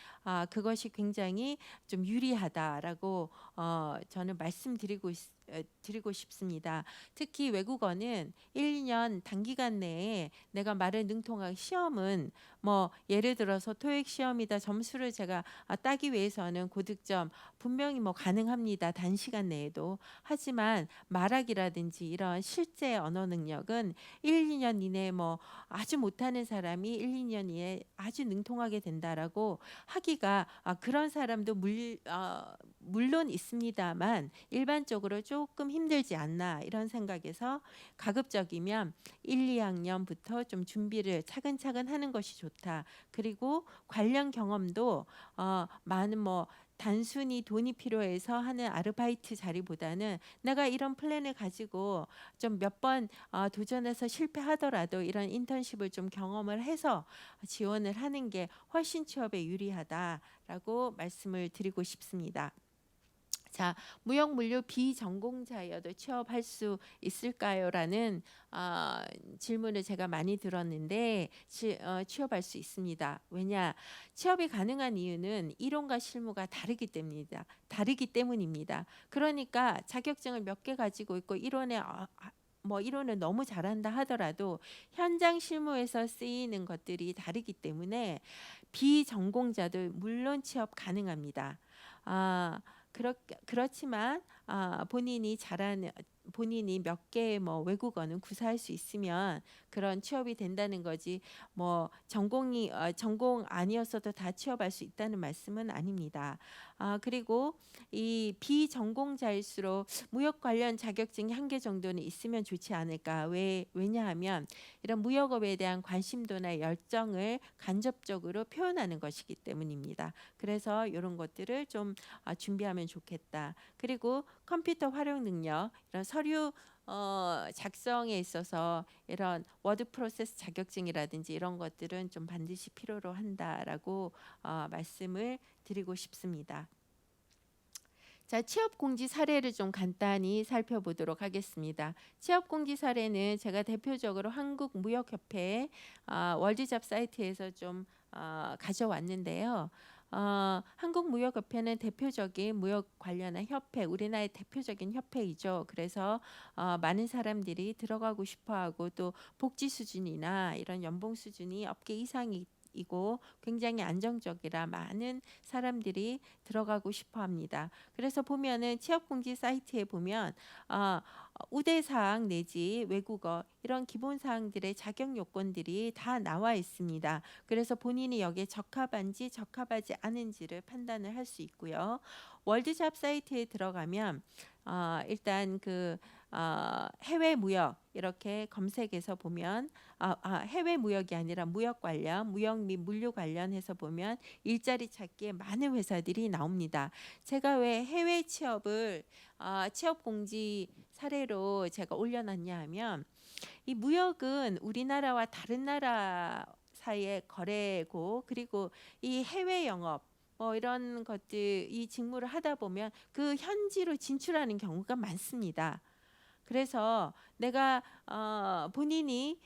그것이 굉장히 좀 유리하다라고 저는 말씀드리고 드리고 싶습니다. 특히 외국어는 1, 2년 단기간 내에 내가 말을 능통하게 시험은 뭐 예를 들어서 토익 시험이다 점수를 제가 따기 위해서는 고득점 분명히 뭐 가능합니다. 단시간 내에도. 하지만 말하기라든지 이런 실제 언어 능력은 1, 2년 이내에 뭐 아주 못하는 사람이 1, 2년 이내에 아주 능통하게 된다라고 하기가 그런 사람도 물론 있습니다만 일반적으로 조금 힘들지 않나 이런 생각에서 가급적이면 1, 2학년부터 좀 준비를 차근차근 하는 것이 좋다. 그리고 관련 경험도 많은 뭐 단순히 돈이 필요해서 하는 아르바이트 자리보다는 내가 이런 플랜을 가지고 좀 몇 번 도전해서 실패하더라도 이런 인턴십을 좀 경험을 해서 지원을 하는 게 훨씬 취업에 유리하다라고 말씀을 드리고 싶습니다. 자, 무역 물류 비전공자여도 취업할 수 있을까요?라는 질문을 제가 많이 들었는데 취업할 수 있습니다. 왜냐? 취업이 가능한 이유는 이론과 실무가 다르기 때문입니다. 그러니까 자격증을 몇 개 가지고 있고 뭐 이론을 너무 잘한다 하더라도 현장 실무에서 쓰이는 것들이 다르기 때문에 비전공자도 물론 취업 가능합니다. 아, 그렇지만 본인이 몇 개의 뭐 외국어는 구사할 수 있으면 그런 취업이 된다는 거지 뭐 전공 아니었어도 다 취업할 수 있다는 말씀은 아닙니다. 그리고 이 비전공자일수록 무역 관련 자격증이 한 개 정도는 있으면 좋지 않을까. 왜냐하면 이런 무역업에 대한 관심도나 열정을 간접적으로 표현하는 것이기 때문입니다. 그래서 이런 것들을 좀 준비하면 좋겠다. 그리고 컴퓨터 활용 능력, 이런 서류 작성에 있어서 이런 워드 프로세스 자격증이라든지 이런 것들은 좀 반드시 필요로 한다라고 말씀을 드리고 싶습니다. 자, 취업 공지 사례를 좀 간단히 살펴보도록 하겠습니다. 취업 공지 사례는 제가 대표적으로 한국무역협회 월드잡 사이트에서 좀 가져왔는데요. 한국무역협회는 대표적인 무역 관련한 협회, 우리나라의 대표적인 협회이죠. 그래서 많은 사람들이 들어가고 싶어하고 또 복지 수준이나 이런 연봉 수준이 업계 이상이고 굉장히 안정적이라 많은 사람들이 들어가고 싶어합니다. 그래서 보면은 취업공지 사이트에 보면 우대사항 내지 외국어 이런 기본 사항들의 자격 요건들이 다 나와 있습니다. 그래서 본인이 여기에 적합한지 적합하지 않은지를 판단을 할 수 있고요. 월드잡 사이트에 들어가면 일단 해외 무역 이렇게 검색해서 보면 해외 무역이 아니라 무역 및 물류 관련해서 보면 일자리 찾기에 많은 회사들이 나옵니다. 제가 왜 해외 취업을 취업 공지 사례로 제가 올려놨냐 하면 이 무역은 우리나라와 다른 나라 사이의 거래고 그리고 이 해외 영업 뭐 이런 것들 이 직무를 하다 보면 그 현지로 진출하는 경우가 많습니다. 그래서 내가 본인이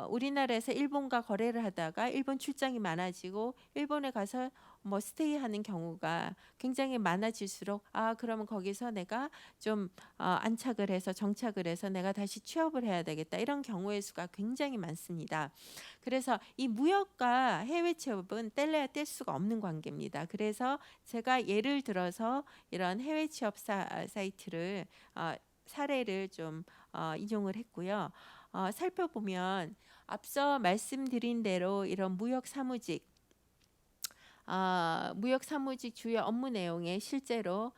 우리나라에서 일본과 거래를 하다가 일본 출장이 많아지고 일본에 가서 뭐 스테이하는 경우가 굉장히 많아질수록 그러면 거기서 내가 좀 안착을 해서 정착을 해서 내가 다시 취업을 해야 되겠다 이런 경우의 수가 굉장히 많습니다. 그래서 이 무역과 해외 취업은 뗄래야 뗄 수가 없는 관계입니다. 그래서 제가 예를 들어서 이런 해외 취업 사이트를 사례를 좀 인용을 했고요. 살펴보면 앞서 말씀드린 대로 이런 무역 사무직 주요 업무 내용에 실제로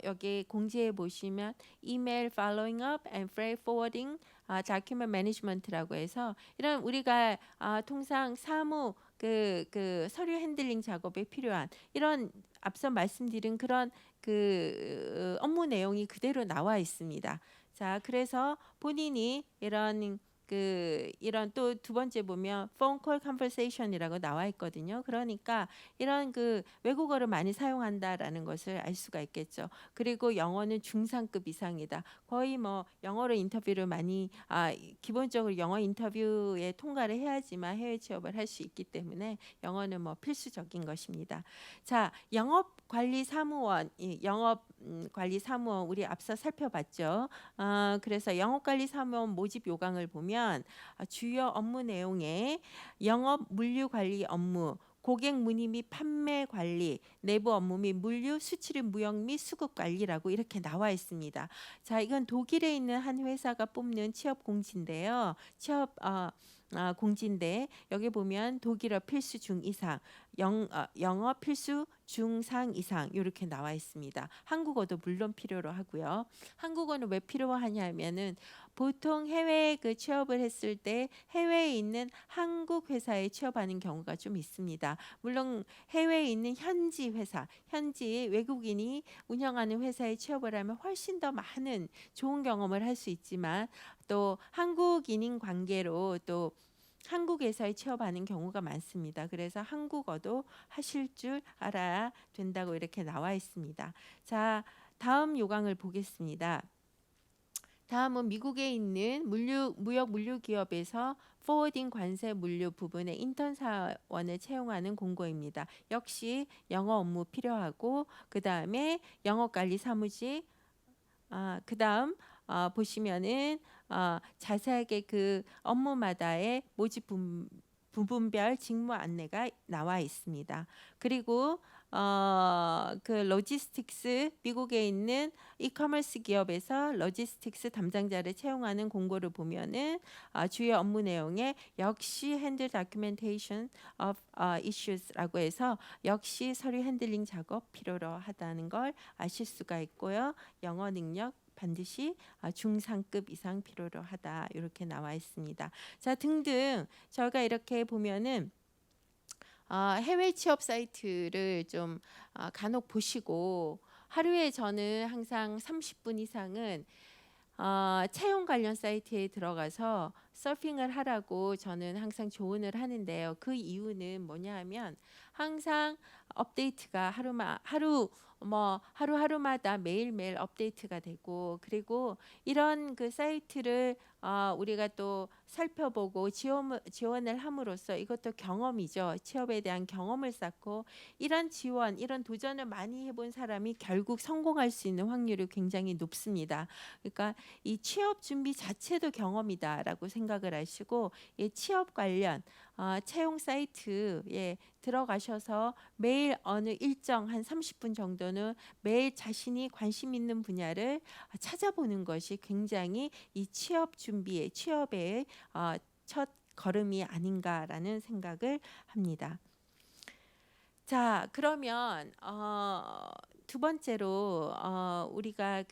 여기 공지해 보시면 이메일 following up and freight forwarding document management라고 해서 이런 우리가 통상 사무 그 서류 핸들링 작업에 필요한 이런 앞서 말씀드린 그런 업무 내용이 그대로 나와 있습니다. 자, 그래서 본인이 이런 이런 또 두 번째 보면 phone call conversation이라고 나와 있거든요. 그러니까 이런 외국어를 많이 사용한다라는 것을 알 수가 있겠죠. 그리고 영어는 중상급 이상이다. 거의 뭐 영어로 인터뷰를 많이 기본적으로 영어 인터뷰에 통과를 해야지만 해외 취업을 할 수 있기 때문에 영어는 뭐 필수적인 것입니다. 자, 영업관리사무원, 영업관리사무원 우리 앞서 살펴봤죠. 그래서 영업관리사무원 모집 요강을 보면 주요 업무 내용에 영업 물류 관리 업무, 고객 문의 및 판매 관리, 내부 업무 및 물류, 수출입 무역 및 수급 관리라고 이렇게 나와 있습니다. 자, 이건 독일에 있는 한 회사가 뽑는 취업 공지인데요. 공지인데 여기 보면 독일어 필수 중 이상, 영어 필수 중상 이상 이렇게 나와 있습니다. 한국어도 물론 필요로 하고요. 한국어는 왜 필요하냐면은 보통 해외에 취업을 했을 때 해외에 있는 한국 회사에 취업하는 경우가 좀 있습니다. 물론 해외에 있는 현지 회사, 현지 외국인이 운영하는 회사에 취업을 하면 훨씬 더 많은 좋은 경험을 할 수 있지만 또 한국인인 관계로 또 한국에서의 취업하는 경우가 많습니다. 그래서 한국어도 하실 줄 알아야 된다고 이렇게 나와 있습니다. 자, 다음 요강을 보겠습니다. 다음은 미국에 있는 무역 물류 기업에서 포워딩 관세 물류 부분의 인턴 사원을 채용하는 공고입니다. 역시 영어 업무 필요하고 그 다음에 영어 관리 사무직 그다음 보시면은 자세하게 업무마다의 모집 부분별 직무 안내가 나와 있습니다. 그리고 로지스틱스 미국에 있는 이커머스 기업에서 로지스틱스 담당자를 채용하는 공고를 보면은 주요 업무 내용에 역시 핸들 다큐멘테이션 of issues라고 해서 역시 서류 핸들링 작업 필요로 하다는 걸 아실 수가 있고요. 영어 능력 반드시 중상급 이상 필요로 하다 이렇게 나와 있습니다. 자, 등등 저희가 이렇게 보면은 해외 취업 사이트를 좀 간혹 보시고 하루에 저는 항상 30분 이상은 채용 관련 사이트에 들어가서 서핑을 하라고 저는 항상 조언을 하는데요. 그 이유는 뭐냐 하면 항상 업데이트가 하루하루마다 매일매일 업데이트가 되고 그리고 이런 사이트를 우리가 또 살펴보고 지원을 함으로써 이것도 경험이죠. 취업에 대한 경험을 쌓고 이런 도전을 많이 해본 사람이 결국 성공할 수 있는 확률이 굉장히 높습니다. 그러니까 이 취업 준비 자체도 경험이다라고 생각을 하시고 이 취업 관련 채용 사이트에 들어가셔서 매일 어느 일정 한 30분 정도는 매일 자신이 관심 있는 분야를 찾아보는 것이 굉장히 이 취업의 첫 걸음이 아닌가라는 생각을 합니다. 자, 그러면 두 번째로 우리가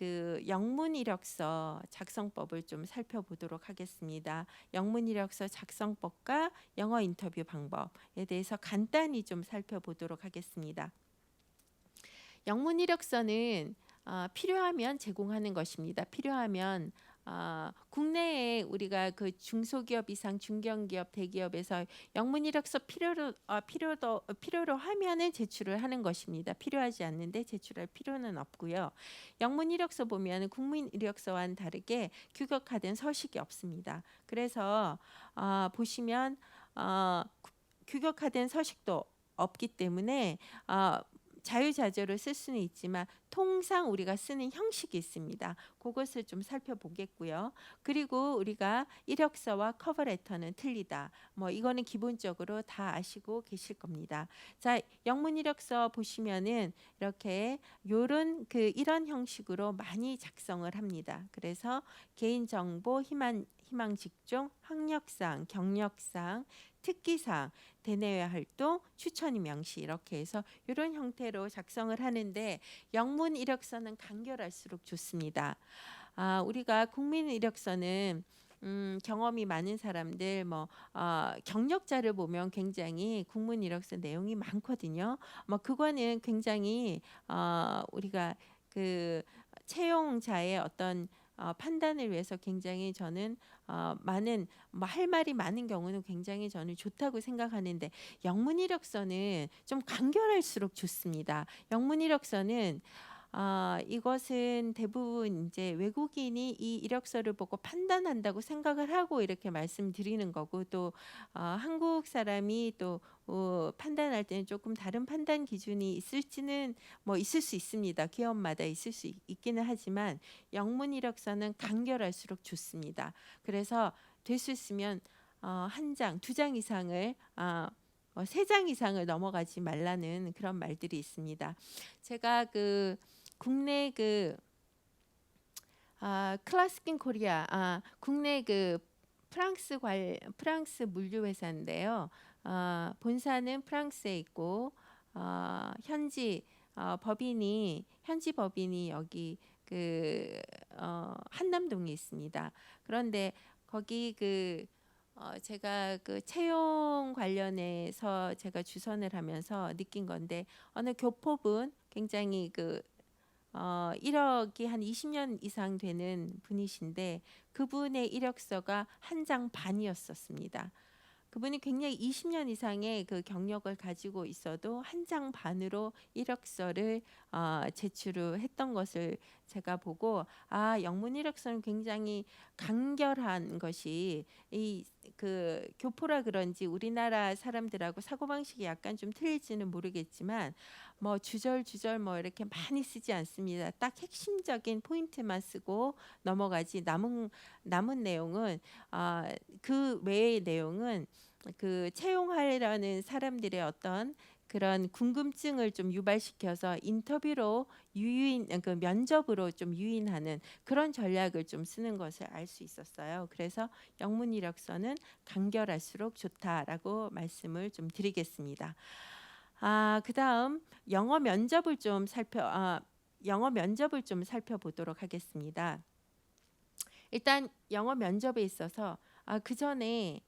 영문 이력서 작성법을 좀 살펴보도록 하겠습니다. 영문 이력서 작성법과 영어 인터뷰 방법에 대해서 간단히 좀 살펴보도록 하겠습니다. 영문 이력서는 필요하면 제공하는 것입니다. 필요하면 국내에 우리가 중소기업 이상 중견기업 대기업에서 영문 이력서 필요로 하면은 제출을 하는 것입니다. 필요하지 않는데 제출할 필요는 없고요. 영문 이력서 보면 국민 이력서와는 다르게 규격화된 서식이 없습니다. 그래서 보시면 규격화된 서식도 없기 때문에 자유자재로 쓸 수는 있지만 통상 우리가 쓰는 형식이 있습니다. 그것을 좀 살펴보겠고요. 그리고 우리가 이력서와 커버레터는 틀리다. 이거는 기본적으로 다 아시고 계실 겁니다. 자, 영문 이력서 보시면은 이렇게 이런 형식으로 많이 작성을 합니다. 그래서 개인정보, 희망 직종, 학력상, 경력상, 특기사항, 대내외 활동, 추천이 명시 이렇게 해서 이런 형태로 작성을 하는데 영문 이력서는 간결할수록 좋습니다. 우리가 국민 이력서는 경험이 많은 사람들 경력자를 보면 굉장히 국민 이력서 내용이 많거든요. 그거는 굉장히 우리가 채용자의 어떤 판단을 위해서 굉장히 저는 많은 뭐 할 말이 많은 경우는 굉장히 저는 좋다고 생각하는데 영문 이력서는 좀 간결할수록 좋습니다. 영문 이력서는 이것은 대부분 이제 외국인이 이 이력서를 보고 판단한다고 생각을 하고 이렇게 말씀드리는 거고 또 한국 사람이 또 판단할 때는 조금 다른 판단 기준이 있을지는 뭐 있을 수 있습니다. 기업마다 있을 수 있기는 하지만 영문 이력서는 간결할수록 좋습니다. 그래서 될 수 있으면 한 장, 두 장 이상을 세 장 이상을 넘어가지 말라는 그런 말들이 있습니다. 제가 그 국내 클라스킨 코리아 국내 프랑스 물류 회사인데요. 본사는 프랑스에 있고 현지 법인이 여기 한남동에 있습니다. 그런데 거기 제가 채용 관련해서 제가 주선을 하면서 느낀 건데 어느 교포분 굉장히 이력이 한 20년 이상 되는 분이신데 그분의 이력서가 한 장 반이었었습니다. 그분이 굉장히 20년 이상의 경력을 가지고 있어도 한 장 반으로 이력서를 제출을 했던 것을 제가 보고 영문 이력서는 굉장히 간결한 것이 교포라 그런지 우리나라 사람들하고 사고방식이 약간 좀 틀릴지는 모르겠지만 뭐 주절주절 뭐 이렇게 많이 쓰지 않습니다. 딱 핵심적인 포인트만 쓰고 넘어가지 남은 내용은 그 외의 내용은 채용하려는 사람들의 어떤 그런 궁금증을 좀 유발시켜서 인터뷰로 면접으로 좀 유인하는 그런 전략을 좀 쓰는 것을 알 수 있었어요. 그래서 영문 이력서는 간결할수록 좋다라고 말씀을 좀 드리겠습니다. 그다음 영어 면접을 좀 살펴보도록 하겠습니다. 일단 영어 면접에 있어서 그 전에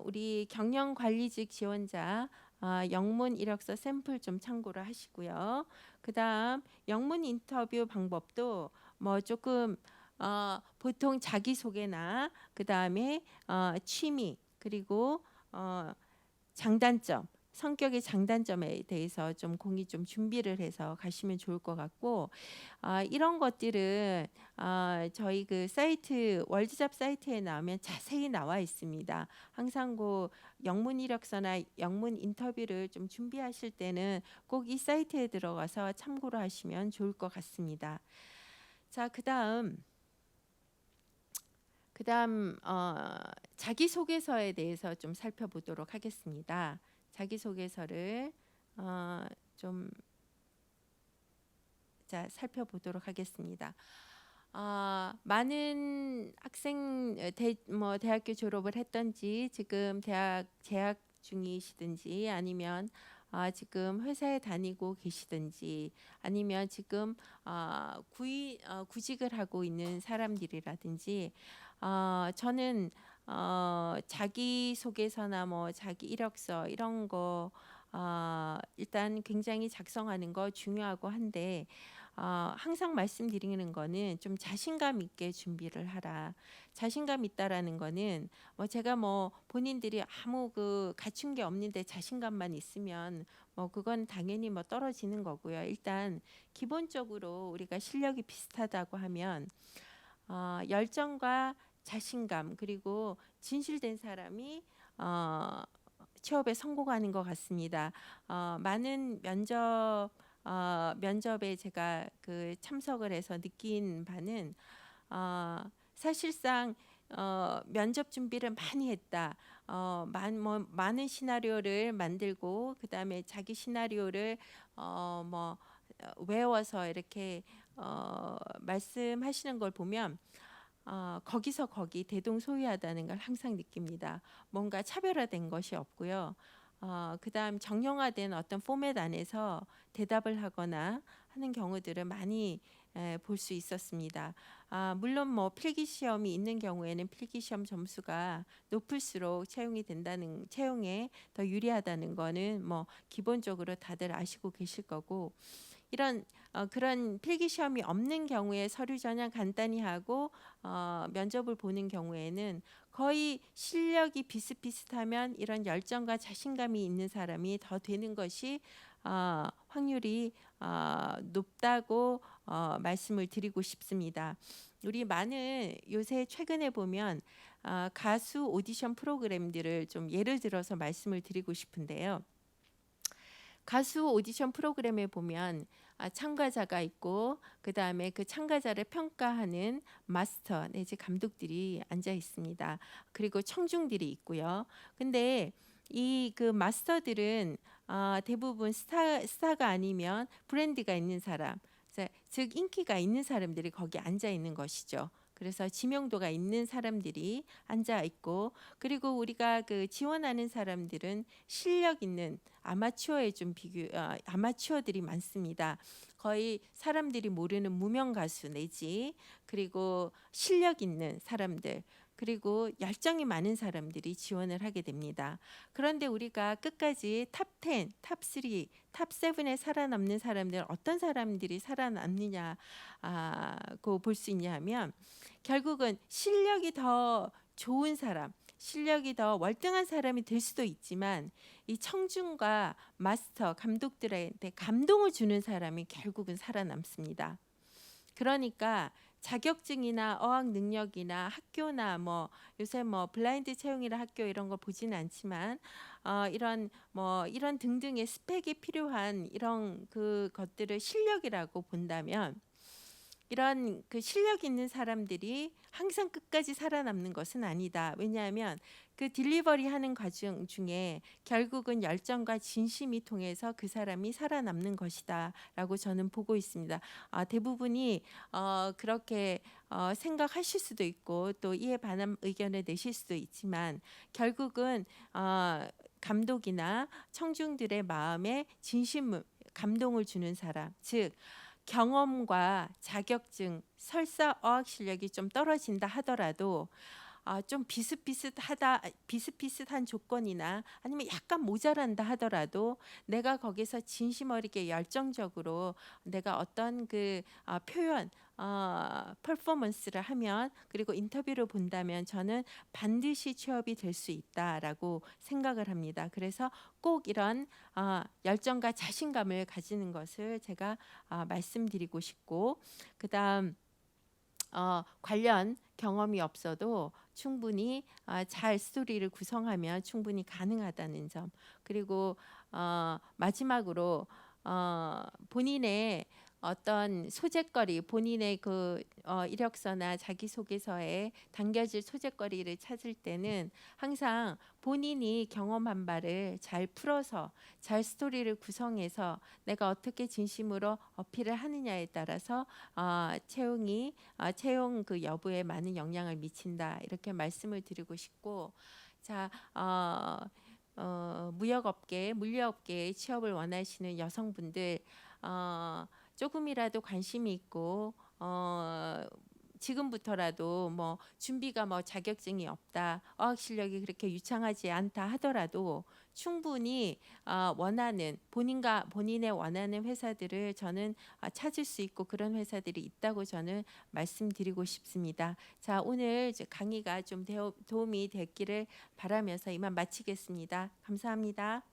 우리 경영관리직 지원자 영문 이력서 샘플 좀 참고를 하시고요. 그다음 영문 인터뷰 방법도 뭐 조금 보통 자기소개나 그다음에 취미 그리고 장단점 성격의 장단점에 대해서 좀 준비를 해서 가시면 좋을 것 같고 이런 것들은 저희 사이트 월드잡 사이트에 나오면 자세히 나와 있습니다. 항상 영문 이력서나 영문 인터뷰를 좀 준비하실 때는 꼭 이 사이트에 들어가서 참고를 하시면 좋을 것 같습니다. 자, 그다음 자기소개서에 대해서 좀 살펴보도록 하겠습니다. 자기소개서를 좀 살펴보도록 하겠습니다. 많은 대학교 졸업을 했던지 지금 재학 중이시든지 아니면 지금 회사에 다니고 계시든지 아니면 지금 구직을 하고 있는 사람들이라든지 저는 자기소개서나 뭐 자기 이력서 이런 거 일단 굉장히 작성하는 거 중요하고 한데 항상 말씀드리는 거는 좀 자신감 있게 준비를 하라. 자신감 있다라는 거는 제가 본인들이 아무 갖춘 게 없는데 자신감만 있으면 그건 당연히 떨어지는 거고요. 일단 기본적으로 우리가 실력이 비슷하다고 하면 열정과 자신감 그리고 진실된 사람이 취업에 성공하는 것 같습니다. 많은 면접에 제가 참석을 해서 느낀 바는 사실상 면접 준비를 많이 했다. 많은 시나리오를 만들고 그다음에 자기 시나리오를 외워서 이렇게 말씀하시는 걸 보면 거기서 거기 대동소이하다는 걸 항상 느낍니다. 뭔가 차별화된 것이 없고요. 그다음 정형화된 어떤 포맷 안에서 대답을 하거나 하는 경우들을 많이 볼 수 있었습니다. 물론 필기 시험이 있는 경우에는 필기 시험 점수가 높을수록 채용에 더 유리하다는 거는 기본적으로 다들 아시고 계실 거고 이런 그런 필기 시험이 없는 경우에 서류 전형 간단히 하고 면접을 보는 경우에는 거의 실력이 비슷비슷하면 이런 열정과 자신감이 있는 사람이 더 되는 것이 확률이 높다고 말씀을 드리고 싶습니다. 우리 많은 요새 최근에 보면 가수 오디션 프로그램들을 좀 예를 들어서 말씀을 드리고 싶은데요. 가수 오디션 프로그램에 보면 참가자가 있고 그다음에 그 참가자를 평가하는 마스터 내지 감독들이 앉아 있습니다. 그리고 청중들이 있고요. 근데 이 그 마스터들은 대부분 스타가 아니면 브랜드가 있는 사람, 즉 인기가 있는 사람들이 거기 앉아 있는 것이죠. 그래서 지명도가 있는 사람들이 앉아 있고, 그리고 우리가 그 지원하는 사람들은 실력 있는 아마추어에 좀 아마추어들이 많습니다. 거의 사람들이 모르는 무명 가수 내지 그리고 실력 있는 사람들, 그리고 열정이 많은 사람들이 지원을 하게 됩니다. 그런데 우리가 끝까지 탑 10, 탑 3, 탑 7에 살아남는 사람들, 어떤 사람들이 살아남느냐고 볼 수 있냐 하면, 결국은 실력이 더 좋은 사람, 실력이 더 월등한 사람이 될 수도 있지만 이 청중과 마스터 감독들한테 감동을 주는 사람이 결국은 살아남습니다. 그러니까 자격증이나 어학 능력이나 학교나 뭐 요새 뭐 블라인드 채용이나 학교 이런 거 보지는 않지만 이런 등등의 스펙이 필요한 이런 그 것들을 실력이라고 본다면, 이런 그 실력 있는 사람들이 항상 끝까지 살아남는 것은 아니다. 왜냐하면 그 딜리버리 하는 과정 중에 결국은 열정과 진심이 통해서 그 사람이 살아남는 것이다라고 저는 보고 있습니다. 대부분이 그렇게 생각하실 수도 있고 또 이에 반한 의견을 내실 수도 있지만, 결국은 감독이나 청중들의 마음에 진심 감동을 주는 사람, 즉 경험과 자격증, 설사 어학 실력이 좀 떨어진다 하더라도 좀 비슷비슷한 조건이나 아니면 약간 모자란다 하더라도 내가 거기서 진심 어리게 열정적으로 내가 어떤 그 표현 퍼포먼스를 하면, 그리고 인터뷰를 본다면 저는 반드시 취업이 될 수 있다라고 생각을 합니다. 그래서 꼭 이런 열정과 자신감을 가지는 것을 제가 말씀드리고 싶고, 그다음 관련 경험이 없어도 충분히 잘 스토리를 구성하면 충분히 가능하다는 점, 그리고 마지막으로 본인의 어떤 소재거리, 본인의 그 이력서나 자기소개서에 담겨질 소재거리를 찾을 때는 항상 본인이 경험한 바를 잘 풀어서 잘 스토리를 구성해서 내가 어떻게 진심으로 어필을 하느냐에 따라서 채용 그 여부에 많은 영향을 미친다, 이렇게 말씀을 드리고 싶고, 자 무역업계, 물류업계에 취업을 원하시는 여성분들, 조금이라도 관심이 있고 지금부터라도 뭐 준비가 뭐 자격증이 없다, 어학 실력이 그렇게 유창하지 않다 하더라도 충분히 원하는 본인의 원하는 회사들을 저는 찾을 수 있고 그런 회사들이 있다고 저는 말씀드리고 싶습니다. 자, 오늘 강의가 좀 도움이 됐기를 바라면서 이만 마치겠습니다. 감사합니다.